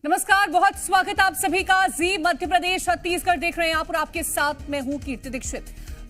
नमस्कार, बहुत स्वागत आप सभी का। जी मध्य प्रदेश छत्तीसगढ़ देख रहे हैं आप और आपके साथ मैं हूं कीर्ति दीक्षित।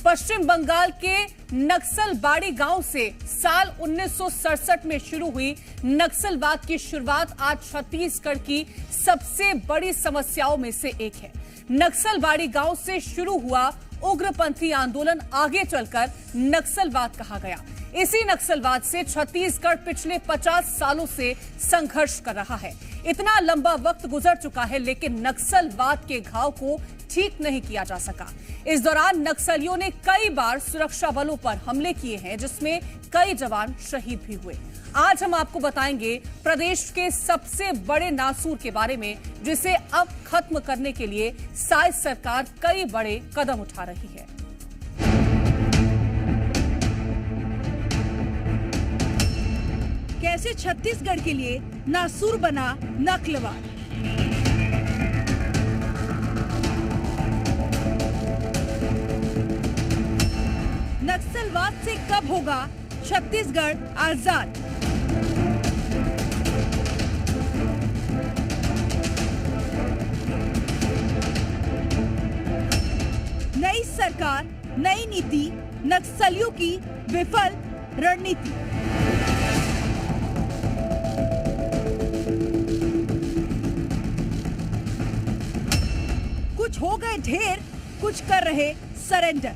पश्चिम बंगाल के नक्सलबाड़ी गांव से साल 1967 में शुरू हुई नक्सलवाद की शुरुआत आज छत्तीसगढ़ की सबसे बड़ी समस्याओं में से एक है। नक्सलबाड़ी गांव से शुरू हुआ उग्रपंथी आंदोलन आगे चलकर नक्सलवाद कहा गया। इसी नक्सलवाद से छत्तीसगढ़ पिछले 50 सालों से संघर्ष कर रहा है। इतना लंबा वक्त गुजर चुका है लेकिन नक्सलवाद के घाव को ठीक नहीं किया जा सका। इस दौरान नक्सलियों ने कई बार सुरक्षा बलों पर हमले किए हैं जिसमें कई जवान शहीद भी हुए। आज हम आपको बताएंगे प्रदेश के सबसे बड़े नासूर के बारे में जिसे अब खत्म करने के लिए साइज सरकार कई बड़े कदम उठा रही है। कैसे छत्तीसगढ़ के लिए नासूर बना नक्सलवाद। नक्सलवाद से कब होगा छत्तीसगढ़ आजाद। नई सरकार, नई नीति, नक्सलियों की विफल रणनीति। कुछ हो गए ढेर, कुछ कर रहे सरेंडर।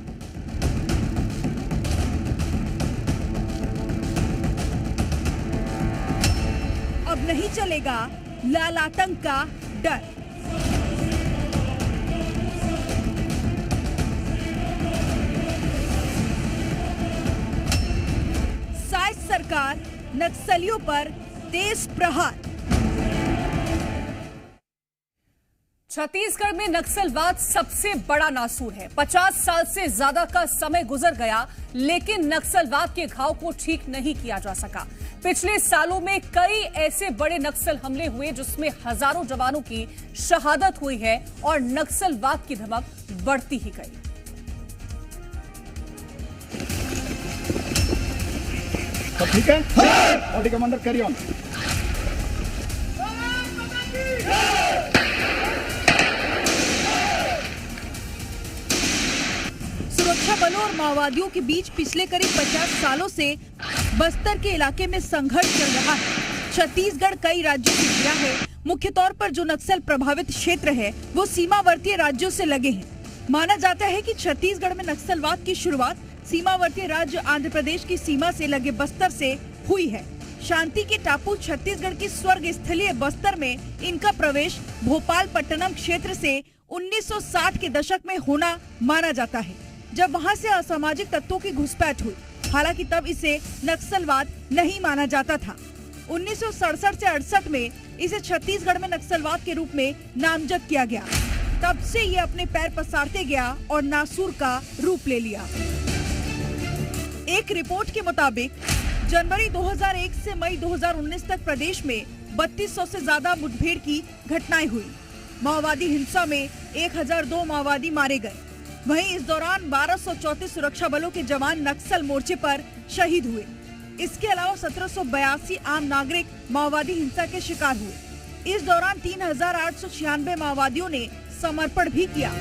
अब नहीं चलेगा लाल आतंक का डर। साइज सरकार नक्सलियों पर तेज प्रहार। छत्तीसगढ़ में नक्सलवाद सबसे बड़ा नासूर है। 50 साल से ज्यादा का समय गुजर गया लेकिन नक्सलवाद के घाव को ठीक नहीं किया जा सका। पिछले सालों में कई ऐसे बड़े नक्सल हमले हुए जिसमें हजारों जवानों की शहादत हुई है और नक्सलवाद की धमक बढ़ती ही गई। सब ठीक है? Order commander carry on. सुरक्षा बलों और माओवादियों के बीच पिछले करीब 50 सालों से बस्तर के इलाके में संघर्ष चल रहा है। छत्तीसगढ़ कई राज्यों से घिरा है। मुख्य तौर पर जो नक्सल प्रभावित क्षेत्र है वो सीमावर्ती राज्यों से लगे हैं। माना जाता है कि छत्तीसगढ़ में नक्सलवाद की शुरुआत सीमावर्ती राज्य आंध्र प्रदेश की सीमा से लगे बस्तर से हुई है। शांति के टापू छत्तीसगढ़ की स्वर्ग स्थलीय बस्तर में इनका प्रवेश भोपालपट्टनम क्षेत्र से 1960 के दशक में होना माना जाता है, जब वहां से असामाजिक तत्वों की घुसपैठ हुई। हालांकि तब इसे नक्सलवाद नहीं माना जाता था। 1967 से 68 में इसे छत्तीसगढ़ में नक्सलवाद के रूप में नामजद किया गया। तब से ये अपने पैर पसारते गया और नासूर का रूप ले लिया। एक रिपोर्ट के मुताबिक जनवरी 2001 से मई 2019 तक प्रदेश में 3200 से ज्यादा मुठभेड़ की घटनाएं हुई। माओवादी हिंसा में 1002 माओवादी मारे गए। वहीं इस दौरान 1234 सुरक्षा बलों के जवान नक्सल मोर्चे पर शहीद हुए। इसके अलावा 1782 आम नागरिक माओवादी हिंसा के शिकार हुए। इस दौरान 3896 माओवादियों ने समर्पण भी किया।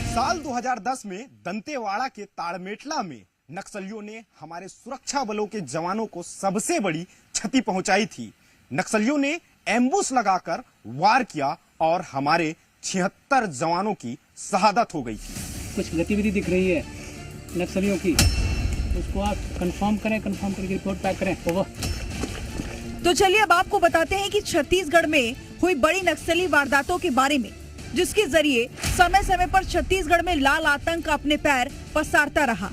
साल 2010 में दंतेवाड़ा के ताड़मेटला में नक्सलियों ने हमारे सुरक्षा बलों के जवानों को सबसे बड़ी क्षति पहुंचाई थी। नक्सलियों ने एम्बुश लगाकर वार किया और हमारे 76 जवानों की शहादत हो गई थी। कुछ गतिविधि दिख रही है नक्सलियों की, उसको आप कंफर्म करें, कंफर्म करके रिपोर्ट पैक करें। ओवर। तो चलिए अब आपको बताते हैं कि छत्तीसगढ़ में हुई बड़ी नक्सली वारदातों के बारे में, जिसके जरिए समय समय पर छत्तीसगढ़ में लाल आतंक अपने पैर पसारता रहा।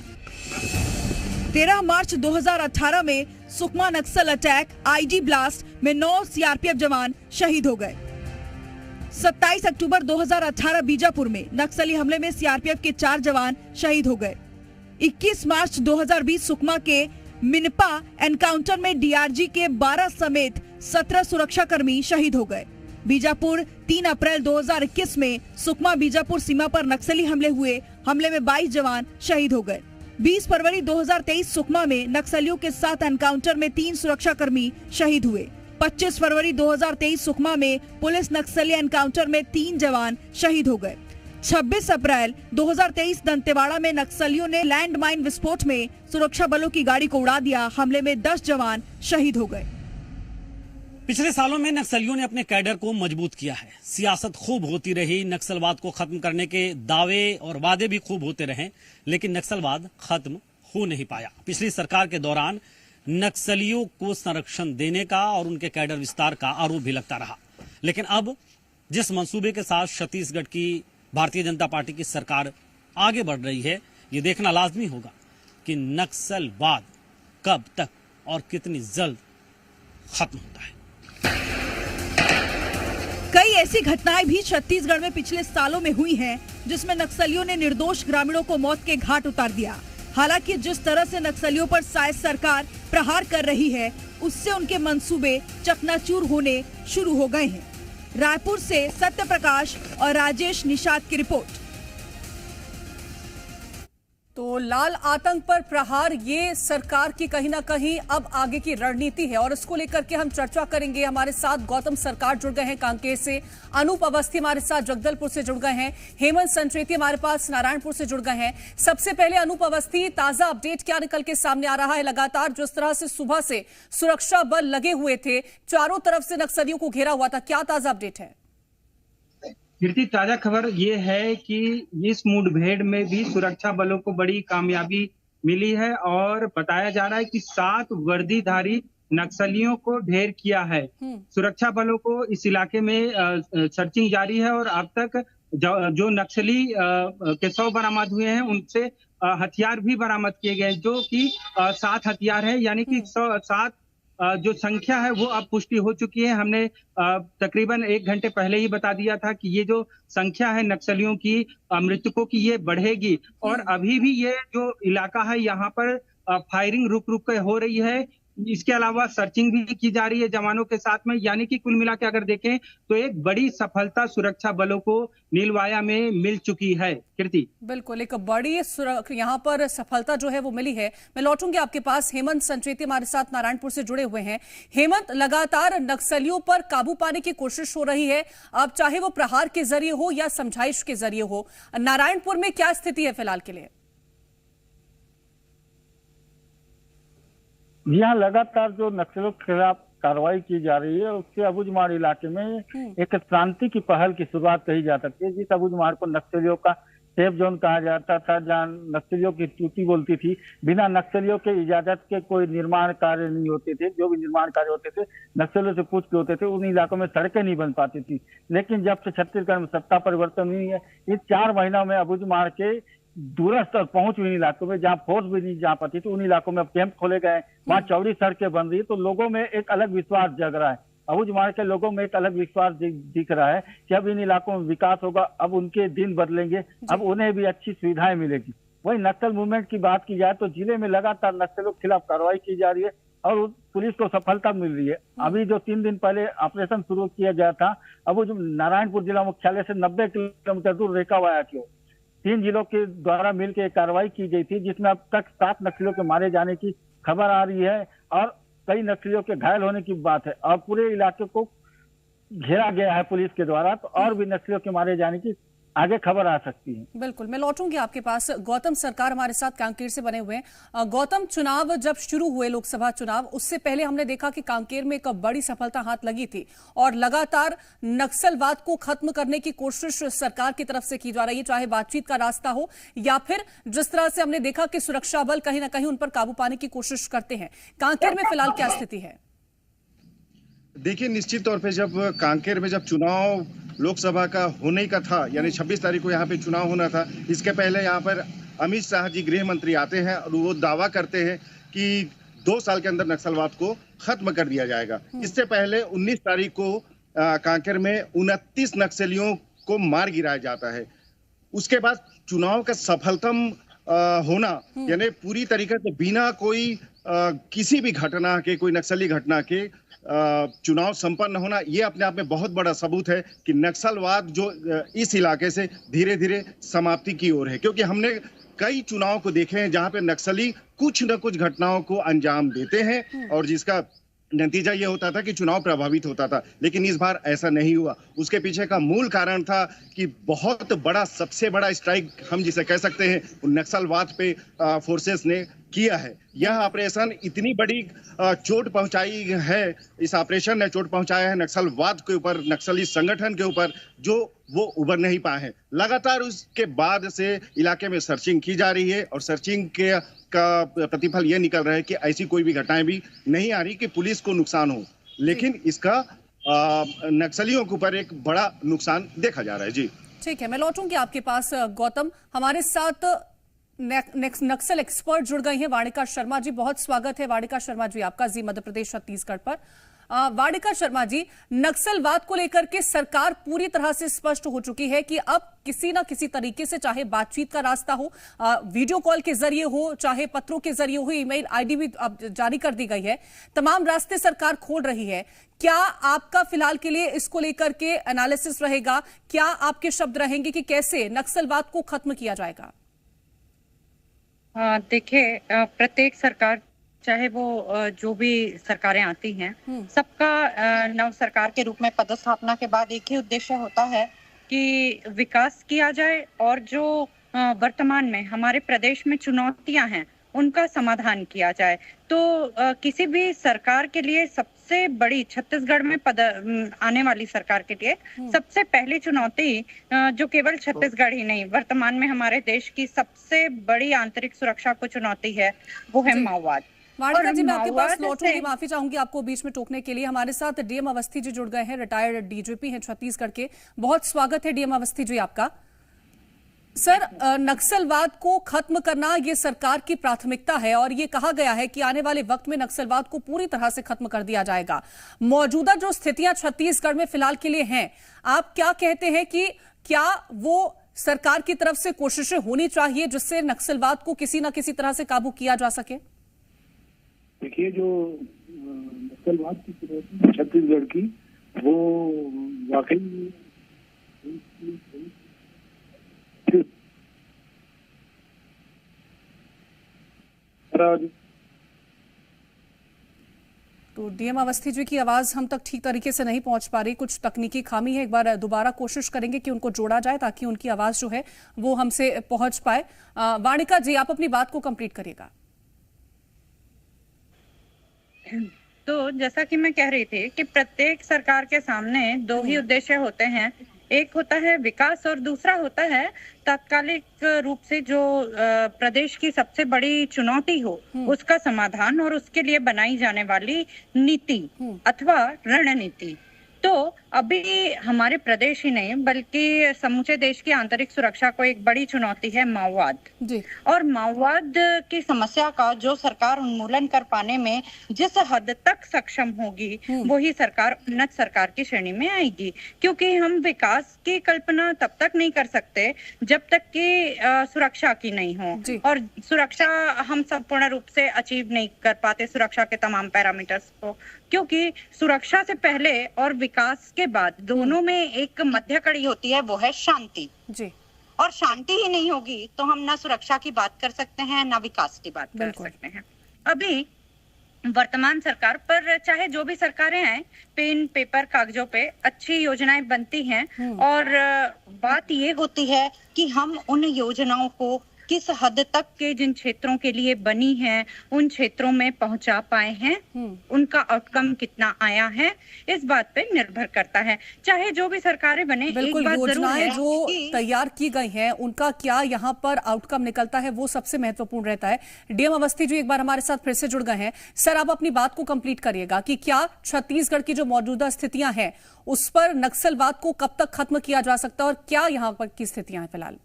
13 मार्च 2018 में सुकमा नक्सल अटैक आईडी ब्लास्ट में 9 सीआरपीएफ जवान शहीद हो गए। 27 अक्टूबर 2018 बीजापुर में नक्सली हमले में सीआरपीएफ के 4 जवान शहीद हो गए। 21 मार्च 2020 सुकमा के मिनपा एनकाउंटर में डीआरजी के 12 समेत 17 सुरक्षाकर्मी शहीद हो गए। बीजापुर 3 अप्रैल 2021 में सुकमा बीजापुर सीमा पर नक्सली हमले हुए। हमले में 22 जवान शहीद हो गए। 20 फरवरी 2023 सुकमा में नक्सलियों के साथ एनकाउंटर में 3 सुरक्षाकर्मी शहीद हुए। 25 फरवरी 2023 सुकमा में पुलिस नक्सली एनकाउंटर में 3 जवान शहीद हो गए। 26 अप्रैल 2023 दंतेवाड़ा में नक्सलियों ने लैंड माइन विस्फोट में सुरक्षा बलों की गाड़ी को उड़ा दिया। हमले में 10 जवान शहीद हो गए। पिछले सालों में नक्सलियों ने अपने कैडर को मजबूत किया है। सियासत खूब होती रही, नक्सलवाद को खत्म करने के दावे और वादे भी खूब होते रहे, लेकिन नक्सलवाद खत्म हो नहीं पाया। पिछली सरकार के दौरान नक्सलियों को संरक्षण देने का और उनके कैडर विस्तार का आरोप भी लगता रहा, लेकिन अब जिस मंसूबे के साथ छत्तीसगढ़ की भारतीय जनता पार्टी की सरकार आगे बढ़ रही है, ये देखना लाजमी होगा कि नक्सलवाद कब तक और कितनी जल्द खत्म होता है। कई ऐसी घटनाएं भी छत्तीसगढ़ में पिछले सालों में हुई हैं, जिसमें नक्सलियों ने निर्दोष ग्रामीणों को मौत के घाट उतार दिया। हालांकि जिस तरह से नक्सलियों पर शायद सरकार प्रहार कर रही है, उससे उनके मंसूबे चकनाचूर होने शुरू हो गए हैं। रायपुर से सत्य प्रकाश और राजेश निषाद की रिपोर्ट। तो लाल आतंक पर प्रहार, ये सरकार की कहीं ना कहीं अब आगे की रणनीति है और इसको लेकर के हम चर्चा करेंगे। हमारे साथ गौतम सरकार जुड़ गए हैं कांकेर से, अनूप अवस्थी हमारे साथ जगदलपुर से जुड़ गए हैं, हेमंत संचेती हमारे पास नारायणपुर से जुड़ गए हैं। सबसे पहले अनूप अवस्थी, ताजा अपडेट क्या निकल के सामने आ रहा है? लगातार जिस तरह से सुबह से सुरक्षा बल लगे हुए थे, चारों तरफ से नक्सलियों को घेरा हुआ था, क्या ताजा अपडेट है? कीर्ति, ताजा खबर ये है कि इस मुठभेड़ में भी सुरक्षा बलों को बड़ी कामयाबी मिली है और बताया जा रहा है कि 7 वर्दीधारी नक्सलियों को ढेर किया है। सुरक्षा बलों को इस इलाके में सर्चिंग जारी है और अब तक जो नक्सली के 100 बरामद हुए हैं, उनसे हथियार भी बरामद किए गए, जो कि 7 हथियार है, यानी कि 7 जो संख्या है वो अब पुष्टि हो चुकी है। हमने तकरीबन 1 घंटे पहले ही बता दिया था कि ये जो संख्या है नक्सलियों की, मृतकों की, ये बढ़ेगी और अभी भी ये जो इलाका है यहाँ पर फायरिंग रुक रुक कर हो रही है। इसके अलावा सर्चिंग भी की जा रही है जवानों के साथ में, यानी कि कुल मिला के अगर देखें तो एक बड़ी सफलता सुरक्षा बलों को नीलवाया में मिल चुकी है। कीर्ति, बिल्कुल एक बड़ी यहाँ पर सफलता जो है वो मिली है। मैं लौटूंगी आपके पास। हेमंत संचेती हमारे साथ नारायणपुर से जुड़े हुए हैं। हेमंत, लगातार नक्सलियों पर काबू पाने की कोशिश हो रही है, अब चाहे वो प्रहार के जरिए हो या समझाइश के जरिए हो। नारायणपुर में क्या स्थिति है फिलहाल के लिए? यहाँ लगातार जो नक्सलियों के खिलाफ कार्रवाई की जा रही है, उससे अबूझमाड़ इलाके में एक क्रांति की पहल की शुरुआत कही जा सकती है। जिस अबूझमाड़ को नक्सलियों का सेफ जोन कहा जाता था, जहाँ नक्सलियों की टूटी बोलती थी, बिना नक्सलियों के इजाजत के कोई निर्माण कार्य नहीं होते थे। जो भी निर्माण कार्य होते थे नक्सलियों से पूछ के होते थे। उन इलाकों में सड़कें नहीं बन पाती थी। लेकिन जब से छत्तीसगढ़ में सत्ता परिवर्तन हुई है, इस 4 महीनों में अबूझमाड़ के दूरस्थ और पहुंच हुई इलाकों में, जहाँ फोर्स भी नहीं जा पाती थी, उन इलाकों में अब कैंप खोले गए, वहाँ चौड़ी सड़कें बन रही है। तो लोगों में एक अलग विश्वास जग रहा है। अबूझमाड़ के लोगों में एक अलग विश्वास दिख रहा है कि अब इन इलाकों में विकास होगा, अब उनके दिन बदलेंगे, अब उन्हें भी अच्छी सुविधाएं मिलेगी। वही नक्सल मूवमेंट की बात की जाए तो जिले में लगातार नक्सलियों के खिलाफ कार्रवाई की जा रही है और पुलिस को सफलता मिल रही है। अभी जो 3 दिन पहले ऑपरेशन शुरू किया गया था, अब जो नारायणपुर जिला मुख्यालय से 90 किलोमीटर दूर रेखावाया की ओर 3 जिलों के द्वारा मिलकर कार्रवाई की गई थी, जिसमें अब तक 7 नक्सलियों के मारे जाने की खबर आ रही है और कई नक्सलियों के घायल होने की बात है और पूरे इलाके को घेरा गया है पुलिस के द्वारा। तो और भी नक्सलियों के मारे जाने की आगे खबर आ सकती है। बिल्कुल, मैं लौटूंगी आपके पास। गौतम सरकार हमारे साथ कांकेर से बने हुए हैं। गौतम, चुनाव जब शुरू हुए, लोकसभा चुनाव, उससे पहले हमने देखा कि कांकेर में एक बड़ी सफलता हाथ लगी थी और लगातार नक्सलवाद को खत्म करने की कोशिश सरकार की तरफ से की जा रही है, चाहे बातचीत का रास्ता हो या फिर जिस तरह से हमने देखा कि सुरक्षा बल कहीं ना कहीं उन पर काबू पाने की कोशिश करते हैं। कांकेर में फिलहाल क्या स्थिति है? देखिए, निश्चित तौर पे जब कांकेर में जब चुनाव लोकसभा का होने का था, यानी 26 तारीख को यहाँ पे चुनाव होना था, इसके पहले यहाँ पर अमित शाह जी गृह मंत्री आते हैं और वो दावा करते हैं कि 2 साल के अंदर नक्सलवाद को खत्म कर दिया जाएगा। इससे पहले 19 तारीख को कांकेर में 29 नक्सलियों को मार गिराया जाता है। उसके बाद चुनाव का सफलतम होना, यानी पूरी तरीके से बिना कोई किसी भी घटना के, कोई नक्सली घटना के चुनाव संपन्न होना, ये अपने आप में बहुत बड़ा सबूत है कि नक्सलवाद जो इस इलाके से धीरे धीरे समाप्ति की ओर है। क्योंकि हमने कई चुनाव को देखे हैं जहां पे नक्सली कुछ न कुछ घटनाओं को अंजाम देते हैं और जिसका नतीजा ये होता था कि चुनाव प्रभावित होता था, लेकिन इस बार ऐसा नहीं हुआ। उसके पीछे का मूल कारण था कि बहुत बड़ा, सबसे बड़ा स्ट्राइक हम जिसे कह सकते हैं नक्सलवाद पे फोर्सेस ने किया है। यह ऑपरेशन इतनी बड़ी चोट पहुंचाई है, इस ऑपरेशन ने चोट पहुंचाया है नक्सलवाद के ऊपर, नक्सली संगठन के ऊपर, जो वो उबर नहीं पाए हैं। लगातार उसके बाद से इलाके में सर्चिंग की जा रही है और सर्चिंग का प्रतिफल ये निकल रहा है कि ऐसी कोई भी घटनाएं भी नहीं आ रही कि पुलिस को नुकसान हो, लेकिन इसका नक्सलियों के ऊपर एक बड़ा नुकसान देखा जा रहा है। जी ठीक है, मैं लौटूंगी आपके पास। गौतम, हमारे साथ नक्सल एक्सपर्ट जुड़ गए हैं, वाणिका शर्मा जी। बहुत स्वागत है वाणिका शर्मा जी आपका जी मध्य प्रदेश छत्तीसगढ़ पर। वाणिका शर्मा जी, नक्सलवाद को लेकर के सरकार पूरी तरह से स्पष्ट हो चुकी है कि अब किसी ना किसी तरीके से, चाहे बातचीत का रास्ता हो, वीडियो कॉल के जरिए हो, चाहे पत्रों के जरिए हो, ईमेल आईडी भी अब जारी कर दी गई है, तमाम रास्ते सरकार खोल रही है। क्या आपका फिलहाल के लिए इसको लेकर के एनालिसिस रहेगा? क्या आपके शब्द रहेंगे कि कैसे नक्सलवाद को खत्म किया जाएगा? देखिए, प्रत्येक सरकार, चाहे वो जो भी सरकारें आती हैं, सबका नव सरकार के रूप में पदस्थापना के बाद एक ही उद्देश्य होता है कि विकास किया जाए और जो वर्तमान में हमारे प्रदेश में चुनौतियां हैं उनका समाधान किया जाए। तो किसी भी सरकार के लिए सबसे बड़ी, छत्तीसगढ़ में आने वाली सरकार के लिए सबसे पहली चुनौती, जो केवल छत्तीसगढ़ ही नहीं, वर्तमान में हमारे देश की सबसे बड़ी आंतरिक सुरक्षा को चुनौती है, वो है माओवाद। वाणिका जी, मैं आपके पास लौटूंगी, माफी चाहूंगी आपको बीच में टोकने के लिए। हमारे साथ डीएम अवस्थी जी जुड़ गए हैं, रिटायर्ड डीजीपी हैं छत्तीसगढ़ के। बहुत स्वागत है डीएम अवस्थी जी आपका। सर, नक्सलवाद को खत्म करना ये सरकार की प्राथमिकता है और ये कहा गया है कि आने वाले वक्त में नक्सलवाद को पूरी तरह से खत्म कर दिया जाएगा। मौजूदा जो स्थितियां छत्तीसगढ़ में फिलहाल के लिए हैं, आप क्या कहते हैं कि क्या वो सरकार की तरफ से कोशिशें होनी चाहिए जिससे नक्सलवाद को किसी ना किसी तरह से काबू किया जा सके? देखिए, जो नक्सलवाद की चुनौती छत्तीसगढ़ की, वो वाकई तो डीएम अवस्थी जी की आवाज हम तक ठीक तरीके से नहीं पहुंच पा रही, कुछ तकनीकी खामी है। एक बार दोबारा कोशिश करेंगे कि उनको जोड़ा जाए ताकि उनकी आवाज जो है वो हमसे पहुंच पाए। वाणिका जी, आप अपनी बात को कंप्लीट करिएगा। तो जैसा कि मैं कह रही थी कि प्रत्येक सरकार के सामने दो ही उद्देश्य होते हैं, एक होता है विकास और दूसरा होता है तात्कालिक रूप से जो प्रदेश की सबसे बड़ी चुनौती हो उसका समाधान और उसके लिए बनाई जाने वाली नीति अथवा रणनीति। तो अभी हमारे प्रदेश ही नहीं बल्कि समूचे देश की आंतरिक सुरक्षा को एक बड़ी चुनौती है माओवाद जी। और माओवाद की समस्या का जो सरकार उन्मूलन कर पाने में जिस हद तक सक्षम होगी वही सरकार उन्नत सरकार की श्रेणी में आएगी, क्योंकि हम विकास की कल्पना तब तक नहीं कर सकते जब तक कि सुरक्षा की नहीं हो, और सुरक्षा हम संपूर्ण रूप से अचीव नहीं कर पाते, सुरक्षा के तमाम पैरामीटर्स को, क्योंकि सुरक्षा से पहले और विकास के बाद दोनों में एक मध्य कड़ी होती है, वो है शांति जी। और शांति ही नहीं होगी तो हम ना सुरक्षा की बात कर सकते हैं ना विकास की बात कर सकते हैं। अभी वर्तमान सरकार पर चाहे जो भी सरकारें आए, पेन पेपर कागजों पे अच्छी योजनाएं बनती हैं, और बात ये होती है कि हम उन योजनाओं को किस हद तक के जिन क्षेत्रों के लिए बनी है उन क्षेत्रों में पहुंचा पाए हैं, उनका आउटकम कितना आया है, इस बात पे निर्भर करता है। चाहे जो भी सरकारें बने, एक बात जरूर है जो तैयार की गई हैं उनका क्या यहाँ पर आउटकम निकलता है वो सबसे महत्वपूर्ण रहता है। डीएम अवस्थी जी एक बार हमारे साथ फिर से जुड़ गए हैं। सर, आप अपनी बात को कंप्लीट करिएगा कि क्या छत्तीसगढ़ की जो मौजूदा स्थितियां हैं उस पर नक्सलवाद को कब तक खत्म किया जा सकता है और क्या यहाँ पर की स्थितियां हैं फिलहाल?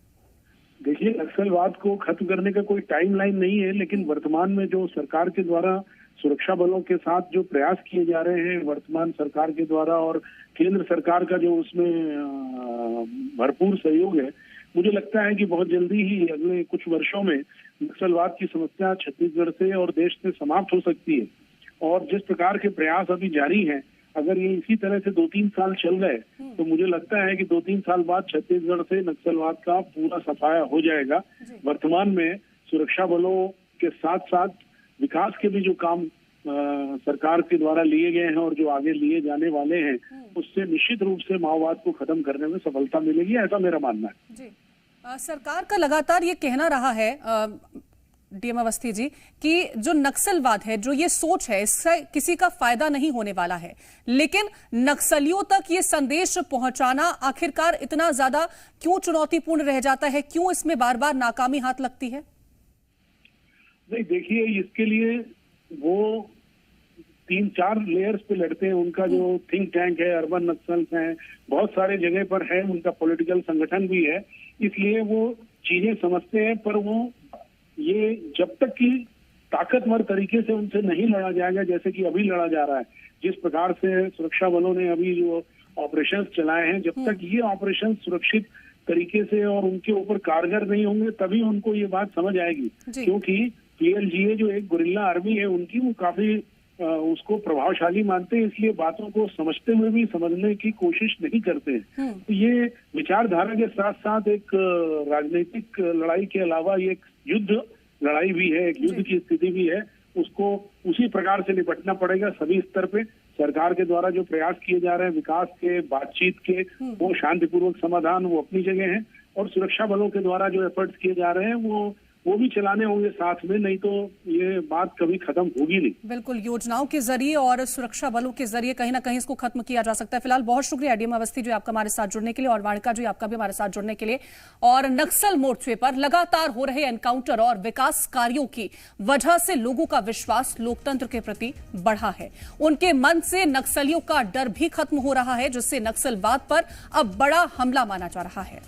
देखिए, नक्सलवाद को खत्म करने का कोई टाइम लाइन नहीं है, लेकिन वर्तमान में जो सरकार के द्वारा सुरक्षा बलों के साथ जो प्रयास किए जा रहे हैं वर्तमान सरकार के द्वारा और केंद्र सरकार का जो उसमें भरपूर सहयोग है, मुझे लगता है कि बहुत जल्दी ही अगले कुछ वर्षों में नक्सलवाद की समस्या छत्तीसगढ़ से और देश से समाप्त हो सकती है। और जिस प्रकार के प्रयास अभी जारी हैं, अगर ये इसी तरह से 2-3 साल चल गए तो मुझे लगता है कि 2-3 साल बाद छत्तीसगढ़ से नक्सलवाद का पूरा सफाया हो जाएगा। वर्तमान में सुरक्षा बलों के साथ साथ विकास के भी जो काम सरकार के द्वारा लिए गए हैं और जो आगे लिए जाने वाले हैं, उससे निश्चित रूप से माओवाद को खत्म करने में सफलता मिलेगी, ऐसा मेरा मानना है। जी सरकार का लगातार ये कहना रहा है डीएम अवस्थी जी कि जो नक्सलवाद है, जो ये सोच है, इससे किसी का फायदा नहीं होने वाला है, लेकिन नक्सलियों तक ये संदेश पहुंचाना आखिरकार इतना ज्यादा क्यों चुनौतीपूर्ण रह जाता है? क्यों इसमें बार बार नाकामी हाथ लगती है? नहीं, देखिए, इसके लिए वो 3-4 लेयर्स पे लड़ते हैं। उनका जो थिंक टैंक है, अर्बन नक्सल्स हैं, बहुत सारे जगह पर है, उनका पॉलिटिकल संगठन भी है, इसलिए वो चीजें समझते हैं। पर वो ये जब तक कि ताकतवर तरीके से उनसे नहीं लड़ा जाएगा, जैसे कि अभी लड़ा जा रहा है, जिस प्रकार से सुरक्षा बलों ने अभी जो ऑपरेशंस चलाए हैं, जब तक ये ऑपरेशन सुरक्षित तरीके से और उनके ऊपर कारगर नहीं होंगे, तभी उनको ये बात समझ आएगी। क्योंकि PLGA जो एक गुरिल्ला आर्मी है उनकी, वो काफी उसको प्रभावशाली मानते हैं, इसलिए बातों को समझते हुए भी समझने की कोशिश नहीं करते हैं। तो ये विचारधारा के साथ साथ एक राजनीतिक लड़ाई के अलावा ये एक युद्ध लड़ाई भी है, एक युद्ध की स्थिति भी है। उसको उसी प्रकार से निपटना पड़ेगा सभी स्तर पे। सरकार के द्वारा जो प्रयास किए जा रहे हैं विकास के, बातचीत के, वो शांतिपूर्वक समाधान, वो अपनी जगह है, और सुरक्षा बलों के द्वारा जो एफर्ट्स किए जा रहे हैं वो भी चलाने होंगे साथ में, नहीं तो ये बात कभी खत्म होगी नहीं। बिल्कुल, योजनाओं के जरिए और सुरक्षा बलों के जरिए कहीं ना कहीं इसको खत्म किया जा सकता है। फिलहाल बहुत शुक्रिया डीएम अवस्थी जी आपका हमारे साथ जुड़ने के लिए, और वाणिका जी आपका भी हमारे साथ जुड़ने के लिए। और नक्सल मोर्चे पर लगातार हो रहे एनकाउंटर और विकास कार्यों की वजह से लोगों का विश्वास लोकतंत्र के प्रति बढ़ा है। उनके मन से नक्सलियों का डर भी खत्म हो रहा है, जिससे नक्सलवाद पर अब बड़ा हमला माना जा रहा है।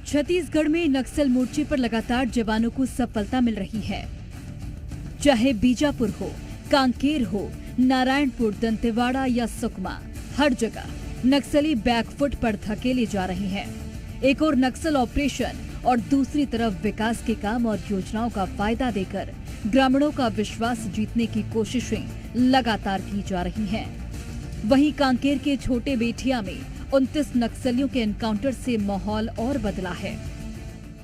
छत्तीसगढ़ में नक्सल मोर्चे पर लगातार जवानों को सफलता मिल रही है। चाहे बीजापुर हो, कांकेर हो, नारायणपुर, दंतेवाड़ा या सुकमा, हर जगह नक्सली बैकफुट पर धकेले जा रहे हैं। एक और नक्सल ऑपरेशन और दूसरी तरफ विकास के काम और योजनाओं का फायदा देकर ग्रामीणों का विश्वास जीतने की कोशिशें लगातार की जा रही हैं। वहीं कांकेर के छोटे बेटिया में 29 नक्सलियों के एनकाउंटर से माहौल और बदला है।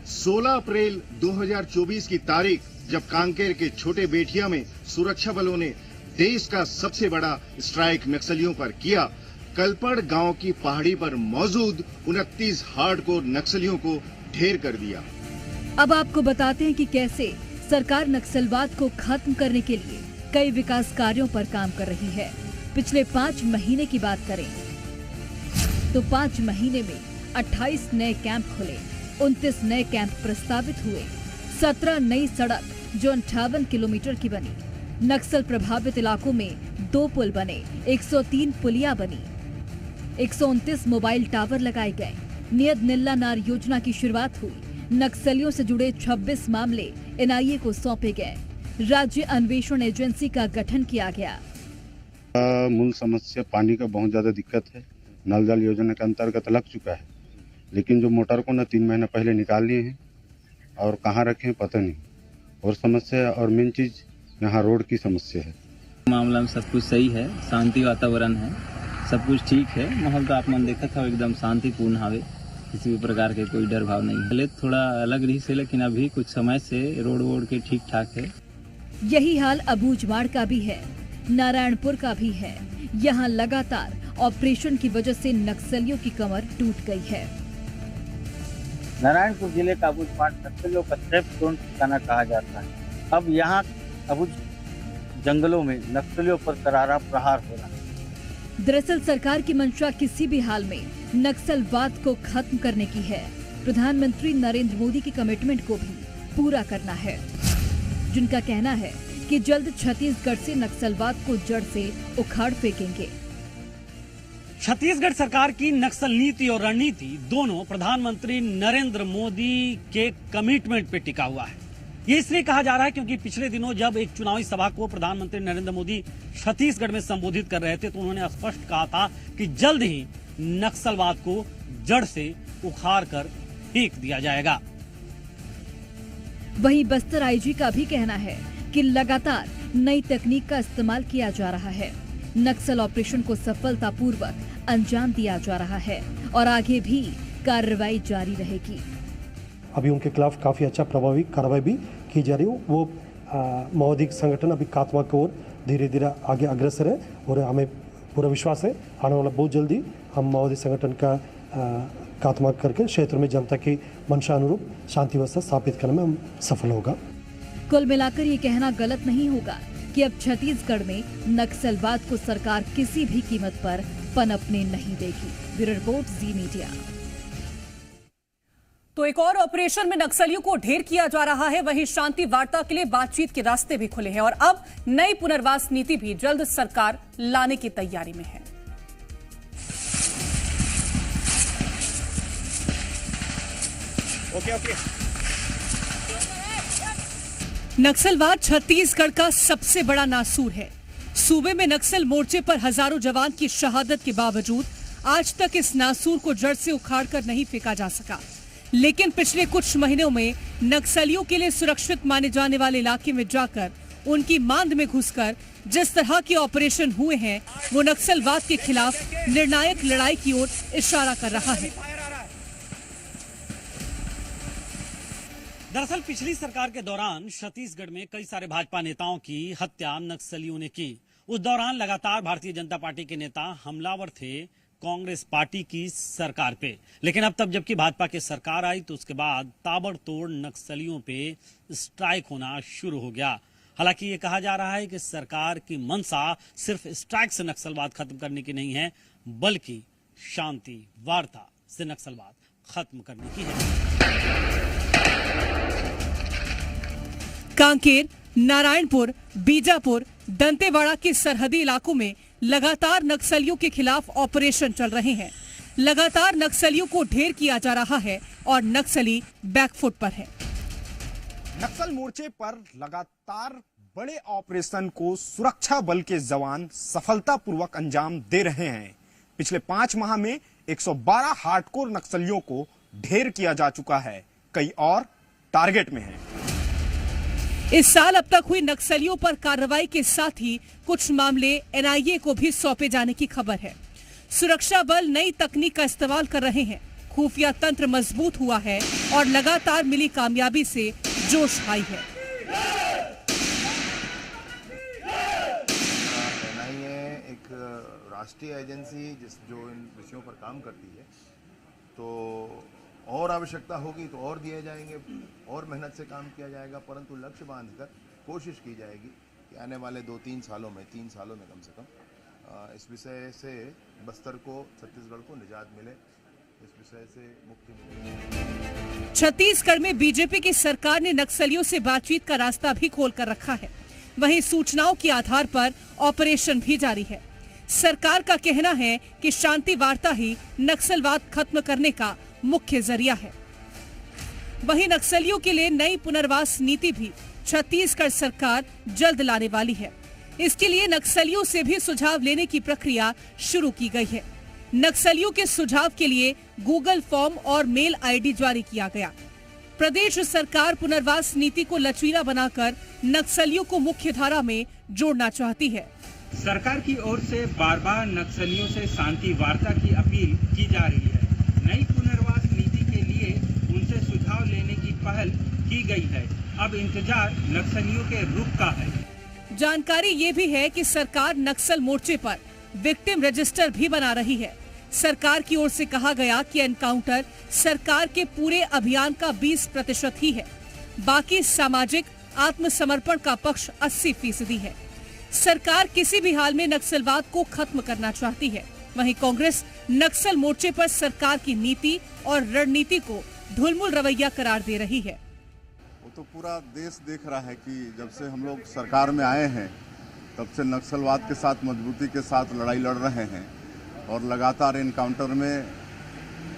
16 अप्रैल 2024 की तारीख, जब कांकेर के छोटे बेटिया में सुरक्षा बलों ने देश का सबसे बड़ा स्ट्राइक नक्सलियों पर किया। कलपड़ गांव की पहाड़ी पर मौजूद 29 हार्डकोर नक्सलियों को ढेर कर दिया। अब आपको बताते हैं कि कैसे सरकार नक्सलवाद को खत्म करने के लिए कई विकास कार्यों पर काम कर रही है। पिछले 5 महीने की बात करें तो 5 महीने में 28 नए कैंप खुले, 29 नए कैंप प्रस्तावित हुए, 17 नई सड़क जो 58 किलोमीटर की बनी, नक्सल प्रभावित इलाकों में 2 पुल बने, 103 पुलिया बनी, 129 मोबाइल टावर लगाए गए, नियत निल्ला नार योजना की शुरुआत हुई, नक्सलियों से जुड़े 26 मामले NIA को सौंपे गए, राज्य अन्वेषण एजेंसी का गठन किया गया। मूल समस्या पानी का बहुत ज्यादा दिक्कत है। नल जल योजना के अंतर्गत लग चुका है, लेकिन जो मोटर को 3 महीना पहले निकाल लिए हैं और कहाँ रखे हैं पता नहीं। और समस्या और मेन चीज यहाँ रोड की समस्या है। मामला में सब कुछ सही है, शांति वातावरण है, सब कुछ ठीक है। माहौल तो आप मन देखा था एकदम शांतिपूर्ण हावे, किसी भी प्रकार के कोई डर भाव नहीं है। पहले थोड़ा अलग रही से, लेकिन अभी कुछ समय से रोड वोड के ठीक ठाक है। यही हाल अबूझमाड़ का भी है, नारायणपुर का भी है। यहाँ लगातार ऑपरेशन की वजह से नक्सलियों की कमर टूट गई है। नारायणपुर जिले का अबूझमाड़ नक्सलियों का सेफ जोन ठिकाना कहा जाता है। अब यहाँ अबूझ जंगलों में नक्सलियों पर करारा प्रहार हो रहा है। दरअसल सरकार की मंशा किसी भी हाल में नक्सलवाद को खत्म करने की है। प्रधानमंत्री नरेंद्र मोदी की कमिटमेंट को भी पूरा करना है, जिनका कहना है कि जल्द छत्तीसगढ़ से नक्सलवाद को जड़ से उखाड़ फेंकेंगे। छत्तीसगढ़ सरकार की नक्सल नीति और रणनीति दोनों प्रधानमंत्री नरेंद्र मोदी के कमिटमेंट पे टिका हुआ है। ये इसलिए कहा जा रहा है क्योंकि पिछले दिनों जब एक चुनावी सभा को प्रधानमंत्री नरेंद्र मोदी छत्तीसगढ़ में संबोधित कर रहे थे, तो उन्होंने स्पष्ट कहा था कि जल्द ही नक्सलवाद को जड़ से उखाड़ कर फेंक दिया जाएगा। वहीं बस्तर आईजी का भी कहना है कि लगातार नई तकनीक का इस्तेमाल किया जा रहा है। नक्सल ऑपरेशन को सफलतापूर्वक अंजाम दिया जा रहा है और आगे भी कार्रवाई जारी रहेगी। अभी उनके खिलाफ काफ़ी अच्छा प्रभावी कार्रवाई भी की जा रही है। वो माओवादी संगठन अभी खात्मा की ओर धीरे धीरे आगे अग्रसर है और हमें पूरा विश्वास है आने वाला बहुत जल्दी हम माओवादी संगठन का खात्मा करके क्षेत्र में जनता की मंशा अनुरूप शांति व्यवस्था स्थापित करने में हम सफल होगा। कुल मिलाकर ये कहना गलत नहीं होगा कि अब छत्तीसगढ़ में नक्सलवाद को सरकार किसी भी कीमत पर पनपने नहीं देगी। ब्यूरो रिपोर्ट, जी मीडिया। तो एक और ऑपरेशन में नक्सलियों को ढेर किया जा रहा है, वहीं शांति वार्ता के लिए बातचीत के रास्ते भी खुले हैं और अब नई पुनर्वास नीति भी जल्द सरकार लाने की तैयारी में है। ओके। नक्सलवाद छत्तीसगढ़ का सबसे बड़ा नासूर है। सूबे में नक्सल मोर्चे पर हजारों जवान की शहादत के बावजूद आज तक इस नासूर को जड़ से उखाड़कर नहीं फेंका जा सका। लेकिन पिछले कुछ महीनों में नक्सलियों के लिए सुरक्षित माने जाने वाले इलाके में जाकर उनकी मांद में घुसकर जिस तरह के ऑपरेशन हुए हैं वो नक्सलवाद के खिलाफ निर्णायक लड़ाई की ओर इशारा कर रहा है। दरअसल पिछली सरकार के दौरान छत्तीसगढ़ में कई सारे भाजपा नेताओं की हत्या नक्सलियों ने की। उस दौरान लगातार भारतीय जनता पार्टी के नेता हमलावर थे कांग्रेस पार्टी की सरकार पे। लेकिन अब तब जबकि भाजपा की सरकार आई तो उसके बाद ताबड़तोड़ नक्सलियों पे स्ट्राइक होना शुरू हो गया। हालांकि ये कहा जा रहा है कि सरकार की मंशा सिर्फ स्ट्राइक से नक्सलवाद खत्म करने की नहीं है, बल्कि शांति वार्ता से नक्सलवाद खत्म करने की है। कांकेर, नारायणपुर, बीजापुर, दंतेवाड़ा के सरहदी इलाकों में लगातार नक्सलियों के खिलाफ ऑपरेशन चल रहे हैं। लगातार नक्सलियों को ढेर किया जा रहा है और नक्सली बैकफुट पर है। नक्सल मोर्चे पर लगातार बड़े ऑपरेशन को सुरक्षा बल के जवान सफलतापूर्वक अंजाम दे रहे हैं। पिछले 5 माह में 112 हार्डकोर नक्सलियों को ढेर किया जा चुका है, कई और टारगेट में हैं। इस साल अब तक हुई नक्सलियों पर कार्रवाई के साथ ही कुछ मामले एनआईए को भी सौंपे जाने की खबर है। सुरक्षा बल नई तकनीक का इस्तेमाल कर रहे हैं, खुफिया तंत्र मजबूत हुआ है और लगातार मिली कामयाबी से जोश आई है। एनआईए एक राष्ट्रीय एजेंसी जो इन विषयों पर काम करती है, तो और आवश्यकता होगी तो और दिए जाएंगे, और मेहनत से काम किया जाएगा, परंतु लक्ष्य बांधकर कोशिश की जाएगी कि आने वाले 2-3 सालों में, 3 सालों में कम से कम इस विषय से बस्तर को, छत्तीसगढ़ को निजात मिले, इस विषय से मुक्ति मिले। छत्तीसगढ़ में बीजेपी की सरकार ने नक्सलियों से बातचीत का रास्ता भी खोल कर रखा है। वहीं सूचनाओं के आधार पर ऑपरेशन भी जारी है। सरकार का कहना है कि शांति वार्ता ही नक्सलवाद खत्म करने का मुख्य जरिया है। वहीं नक्सलियों के लिए नई पुनर्वास नीति भी छत्तीसगढ़ सरकार जल्द लाने वाली है। इसके लिए नक्सलियों से भी सुझाव लेने की प्रक्रिया शुरू की गई है। नक्सलियों के सुझाव के लिए गूगल फॉर्म और मेल आईडी जारी किया गया। प्रदेश सरकार पुनर्वास नीति को लचीला बनाकर नक्सलियों को मुख्य धारा में जोड़ना चाहती है। सरकार की ओर से बार बार नक्सलियों से शांति वार्ता की अपील की जा रही है। नई पुनर्वास नीति के लिए उनसे सुझाव लेने की पहल की गई है। अब इंतजार नक्सलियों के रुख का है। जानकारी ये भी है कि सरकार नक्सल मोर्चे पर विक्टिम रजिस्टर भी बना रही है। सरकार की ओर से कहा गया कि एनकाउंटर सरकार के पूरे अभियान का 20% ही है, बाकी सामाजिक आत्मसमर्पण का पक्ष 80% है। सरकार किसी भी हाल में नक्सलवाद को खत्म करना चाहती है। वहीं कांग्रेस नक्सल मोर्चे पर सरकार की नीति और रणनीति को ढुलमुल रवैया करार दे रही है। वो तो पूरा देश देख रहा है कि जब से हम लोग सरकार में आए हैं तब से नक्सलवाद के साथ मजबूती के साथ लड़ाई लड़ रहे हैं और लगातार एनकाउंटर में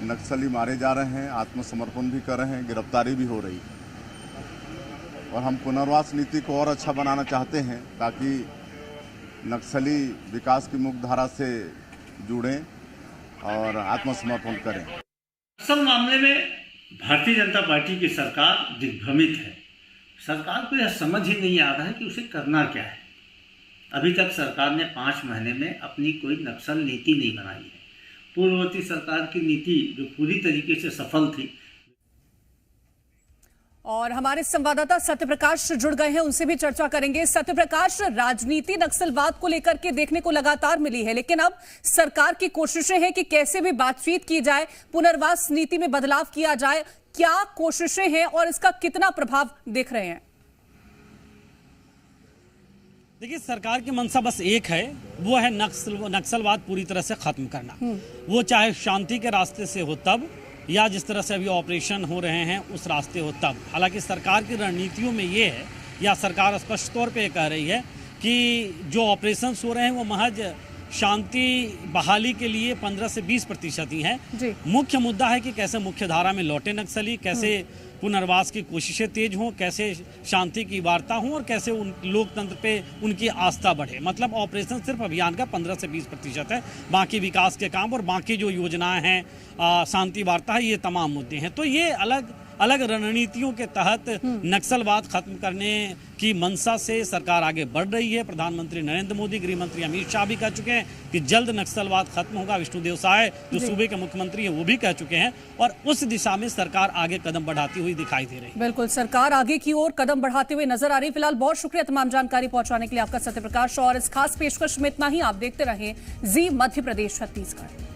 नक्सली मारे जा रहे हैं, आत्मसमर्पण भी कर रहे हैं, गिरफ्तारी भी हो रही है। और हम पुनर्वास नीति को और अच्छा बनाना चाहते हैं ताकि नक्सली विकास की मुख्य धारा से जुड़ें और आत्मसमर्पण करें। नक्सल मामले में भारतीय जनता पार्टी की सरकार दिग्भ्रमित है। सरकार को यह समझ ही नहीं आ रहा है कि उसे करना क्या है। अभी तक सरकार ने 5 महीने में अपनी कोई नक्सल नीति नहीं बनाई है। पूर्ववर्ती सरकार की नीति जो पूरी तरीके से सफल थी। और हमारे संवाददाता सत्यप्रकाश जुड़ गए हैं, उनसे भी चर्चा करेंगे। सत्यप्रकाश, राजनीति नक्सलवाद को लेकर के देखने को लगातार मिली है, लेकिन अब सरकार की कोशिशें हैं कि कैसे भी बातचीत की जाए, पुनर्वास नीति में बदलाव किया जाए। क्या कोशिशें हैं और इसका कितना प्रभाव देख रहे हैं? देखिए, सरकार की मंशा बस एक है, वो है नक्सलवाद पूरी तरह से खत्म करना। वो चाहे शांति के रास्ते से हो तब, या जिस तरह से अभी ऑपरेशन हो रहे हैं उस रास्ते हो तब। हालांकि सरकार की रणनीतियों में ये है, या सरकार स्पष्ट तौर पे कह रही है कि जो ऑपरेशंस हो रहे हैं वो महज शांति बहाली के लिए 15 से 20% ही है। मुख्य मुद्दा है कि कैसे मुख्य धारा में लौटे नक्सली, कैसे पुनर्वास की कोशिशें तेज हों, कैसे शांति की वार्ता हो और कैसे उन लोकतंत्र पे उनकी आस्था बढ़े। मतलब ऑपरेशन सिर्फ अभियान का 15 से 20% है, बाकी विकास के काम और बाकी जो योजनाएं हैं, शांति वार्ता है, ये तमाम मुद्दे हैं। तो ये अलग अलग रणनीतियों के तहत नक्सलवाद खत्म करने की मंशा से सरकार आगे बढ़ रही है। प्रधानमंत्री नरेंद्र मोदी, गृह मंत्री अमित शाह भी कह चुके हैं कि जल्द नक्सलवाद खत्म होगा। विष्णुदेव साय जो सूबे के मुख्यमंत्री हैं वो भी कह चुके हैं, और उस दिशा में सरकार आगे कदम बढ़ाती हुई दिखाई दे रही है। बिल्कुल, सरकार आगे की ओर कदम बढ़ाते हुए नजर आ रही है। फिलहाल बहुत शुक्रिया तमाम जानकारी पहुंचाने के लिए आपका सत्यप्रकाश, और इस खास पेशकश में इतना ही। आप देखते रहें जी मध्य प्रदेश छत्तीसगढ़।